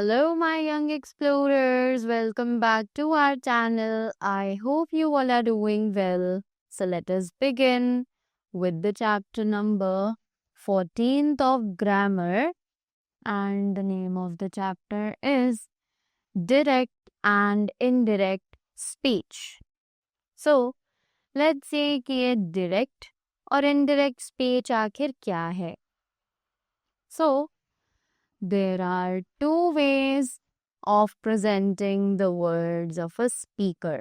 Hello, my young explorers. Welcome back to our channel. I hope you all are doing well. So, let us begin with the chapter number 14th of grammar. And the name of the chapter is Direct and Indirect Speech. So, let's say कि ये direct और indirect speech आखिर क्या है? So, there are two ways of presenting the words of a speaker.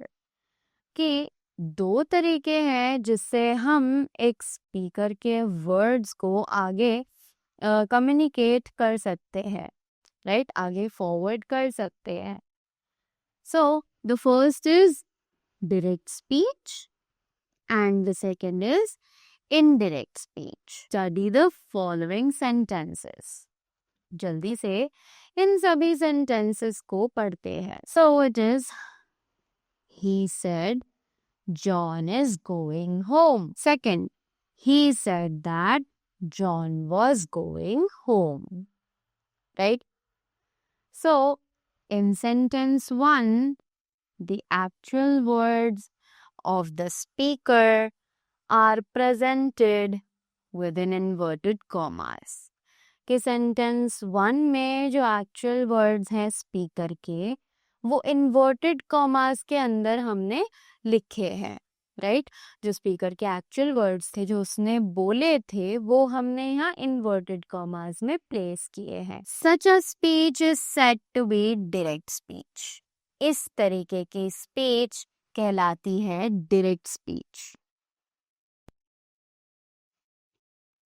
कि दो तरीके हैं जिससे हम एक स्पीकर के वर्ड्स को आगे कम्युनिकेट कर सकते हैं, राइट? आगे फॉरवर्ड कर सकते हैं. So, the first is direct speech and the second is indirect speech. Study the following sentences. जल्दी से इन सभी sentences को पढ़ते हैं. So it is, he said, John is going home. Second, he said that John was going home. Right? So, in sentence 1, the actual words of the speaker are presented within inverted commas. कि sentence 1 में जो actual words हैं speaker के वो inverted commas के अंदर हमने लिखे हैं, राइट? जो स्पीकर के एक्चुअल वर्ड्स थे जो उसने बोले थे वो हमने यहाँ इन्वर्टेड कॉमास में प्लेस किए हैं. Such a speech is said to be direct speech. इस तरीके की स्पीच कहलाती है direct speech,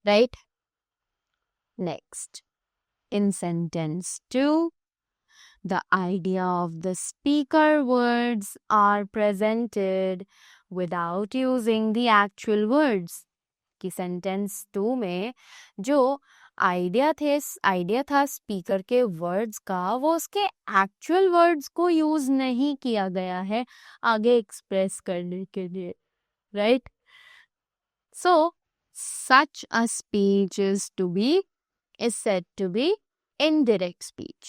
right? Next, in sentence 2, the idea of the speaker words are presented without using the actual words. कि sentence 2 में जो आइडिया था speaker के वर्ड्स का वो उसके एक्चुअल वर्ड्स को यूज नहीं किया गया है आगे एक्सप्रेस करने के लिए, right? So, such a speech is said to be indirect speech,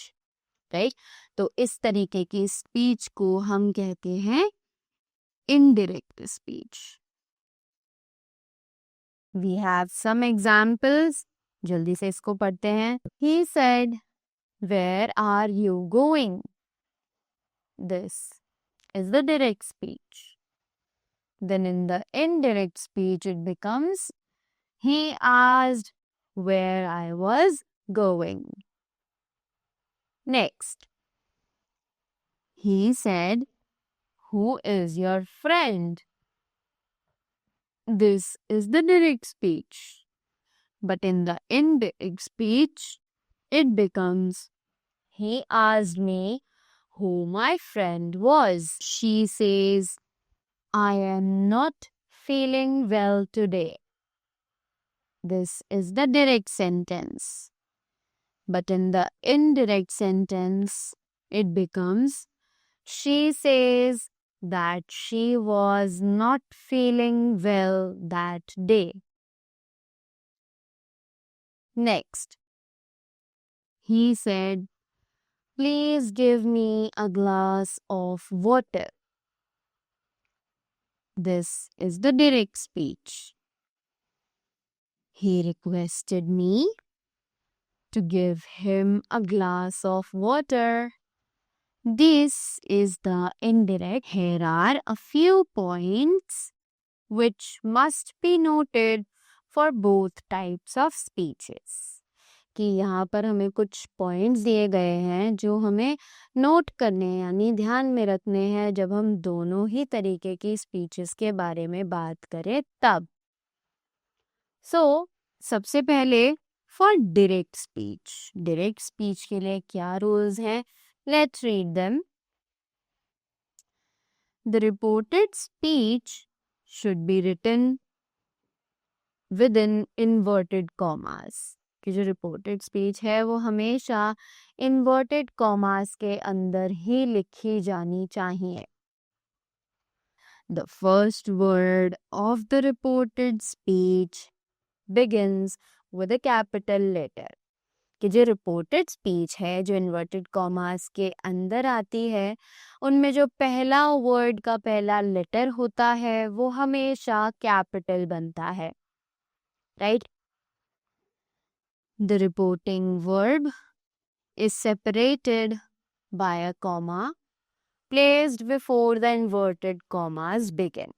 right? तो इस तरीके की स्पीच को हम कहते हैं indirect speech. We have some examples. जल्दी से इसको पढ़ते हैं. He said, where are you going? This is the direct speech. Then in the indirect speech it becomes, he asked where I was going. Next, he said, who is your friend? This is the direct speech. But in the indirect speech, it becomes, he asked me who my friend was. She says, I am not feeling well today. This is the direct sentence. But in the indirect sentence, it becomes, she says that she was not feeling well that day. Next, he said, please give me a glass of water. This is the direct speech. He requested me to give him a glass of water. This is the indirect. Here are a few points which must be noted for both types of speeches. कि यहाँ पर हमें कुछ points दिए गए हैं जो हमें नोट करने हैं यानी ध्यान में रखने हैं जब हम दोनों ही तरीके की स्पीचेस के बारे में बात करें तब. सबसे पहले फॉर डायरेक्ट स्पीच के लिए क्या रूल्स हैं? Let's read them. The reported speech should be written within inverted commas. कि जो रिपोर्टेड स्पीच है वो हमेशा इन्वर्टेड कॉमास के अंदर ही लिखी जानी चाहिए. The first word of the reported speech begins with a capital letter. कि जो रिपोर्टेड स्पीच है जो इन्वर्टेड कॉमास के अंदर आती है उनमें जो पहला वर्ड का पहला लेटर होता है वो हमेशा कैपिटल बनता है, right? The reporting verb is separated by a comma placed before the inverted commas begin.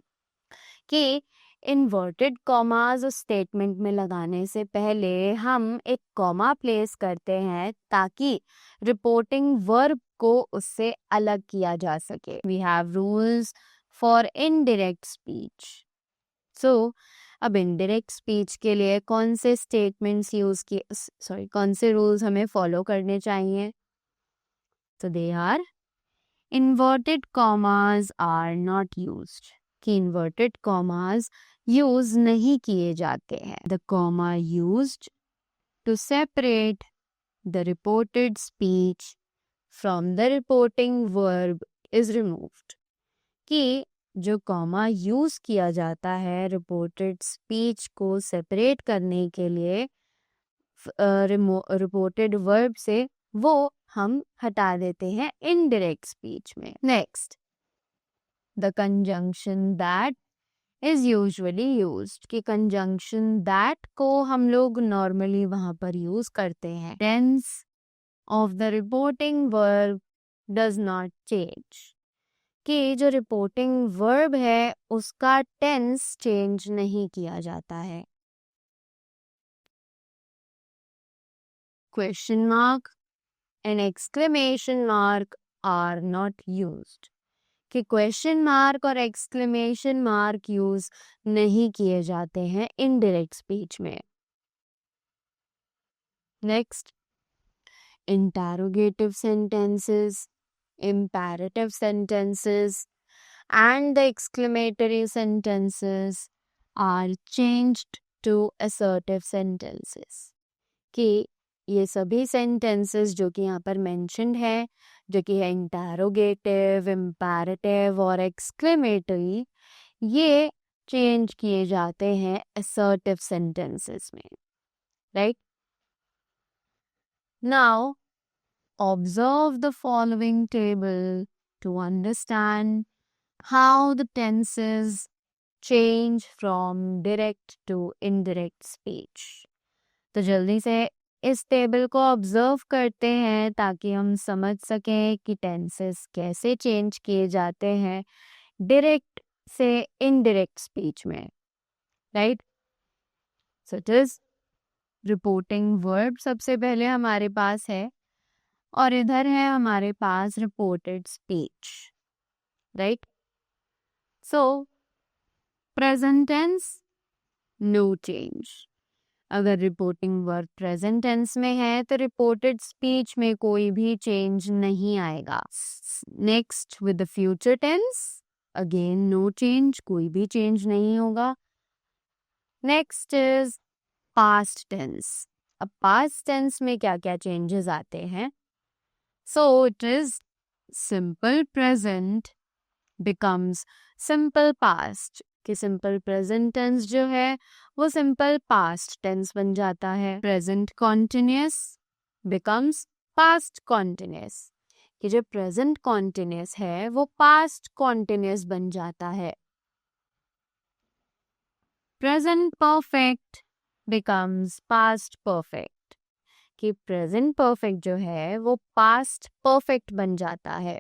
कि inverted commas उस स्टेटमेंट में लगाने से पहले हम एक कॉमा प्लेस करते हैं ताकि रिपोर्टिंग वर्ब को उससे अलग किया जा सके. We have rules for indirect speech. So, अब इनडायरेक्ट स्पीच के लिए कौन से स्टेटमेंट्स यूज किए, कौन से रूल्स हमें फॉलो करने चाहिए? तो they are inverted commas are not used, कि इन्वर्टेड कॉमास यूज नहीं किए जाते हैं. The comma used to separate the reported speech from the reporting verb is removed, कि जो कॉमा यूज किया जाता है रिपोर्टेड स्पीच को सेपरेट करने के लिए रिपोर्टेड वर्ब से, वो हम हटा देते हैं इनडायरेक्ट स्पीच में. Next, the conjunction that is usually used, कि कंजंक्शन दैट को हम लोग नॉर्मली वहां पर यूज करते हैं. Tense of the reporting verb does not change, कि जो रिपोर्टिंग वर्ब है उसका टेंस चेंज नहीं किया जाता है. Question mark and exclamation mark are not used, कि क्वेश्चन मार्क और एक्सक्लेमेशन मार्क यूज नहीं किए जाते हैं इनडायरेक्ट स्पीच में. Next, interrogative sentences, imperative sentences and the exclamatory sentences are changed to assertive sentences, कि ये सभी sentences जो कि यहाँ पर mentioned है, जो कि है interrogative, imperative और exclamatory, ये change किए जाते हैं assertive sentences में, right? Now, observe the following table to understand how the tenses change from direct to indirect speech. तो जल्दी से इस टेबल को ऑब्जर्व करते हैं ताकि हम समझ सकें कि टेंसेस कैसे चेंज किए जाते हैं डायरेक्ट से इनडायरेक्ट स्पीच में, right? So it is reporting verb सबसे पहले हमारे पास है और इधर है हमारे पास reported speech, right? So present tense no change. अगर रिपोर्टिंग वर्ब प्रेजेंट टेंस में है तो रिपोर्टेड स्पीच में कोई भी चेंज नहीं आएगा. Next, with the future tense again no change, कोई भी चेंज नहीं होगा. Next is past tense. अब पास्ट टेंस में क्या क्या चेंजेस आते हैं? So it is simple present becomes simple past, कि simple present tense जो है वो simple past tense बन जाता है. Present continuous becomes past continuous, कि जो present continuous है वो past continuous बन जाता है. Present perfect becomes past perfect, कि प्रेजेंट परफेक्ट जो है वो पास्ट परफेक्ट बन जाता है.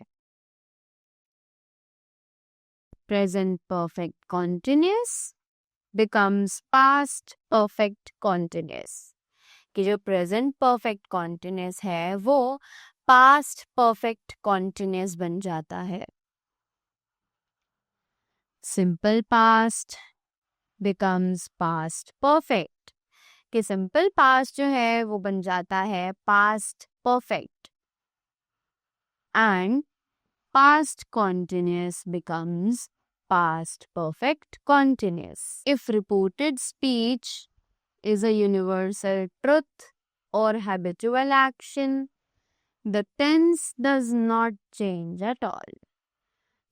Present perfect continuous becomes past perfect continuous, कि जो प्रेजेंट परफेक्ट कॉन्टिन्यूस है वो पास्ट परफेक्ट कॉन्टिन्यूस बन जाता है. Simple past becomes past perfect, कि सिंपल पास्ट जो है वो बन जाता है past perfect. And past continuous becomes past perfect continuous. If reported speech is a universal truth और habitual action, the tense does not change at all,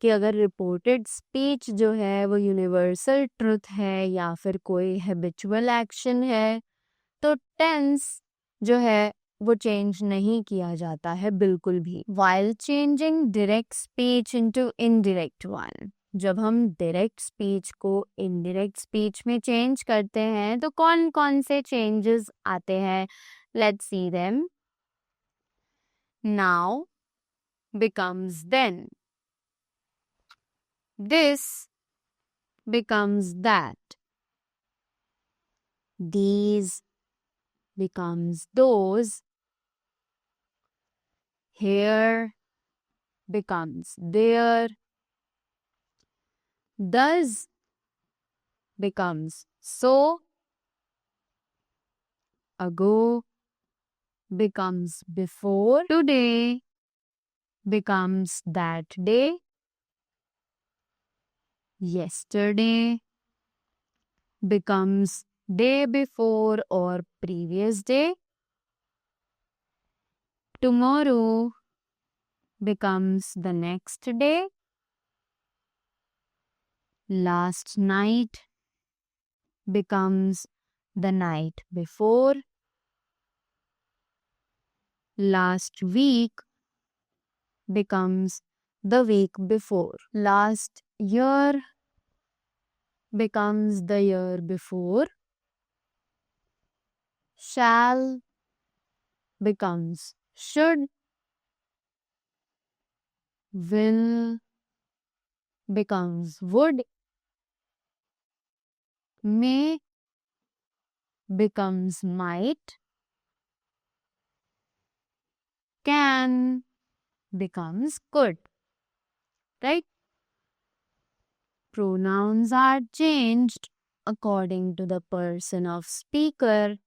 कि अगर रिपोर्टेड स्पीच जो है वो यूनिवर्सल ट्रुथ है या फिर कोई हैबिचुअल एक्शन है तो टेंस जो है वो चेंज नहीं किया जाता है बिल्कुल भी। While changing direct speech into indirect one, जब हम डायरेक्ट स्पीच को इनडायरेक्ट स्पीच में चेंज करते हैं तो कौन कौन से चेंजेस आते हैं? Let's see them. Now becomes then, this becomes that, these becomes those, here becomes there, does becomes so, ago becomes before, today becomes that day, yesterday becomes day before or previous day, tomorrow becomes the next day, last night becomes the night before, last week becomes the week before, last year becomes the year before, shall becomes should, will becomes would, may becomes might, can becomes could. Right? Pronouns are changed according to the person of speaker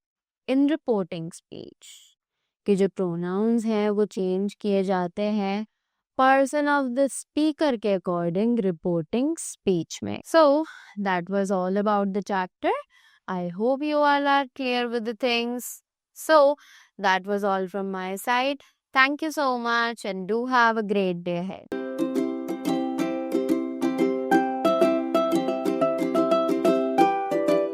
in reporting speech. कि जो pronouns हैं वो change किए जाते हैं person of the speaker के according reporting speech में. So that was all about the chapter. I hope you all are clear with the things. So that was all from my side. Thank you so much and do have a great day ahead.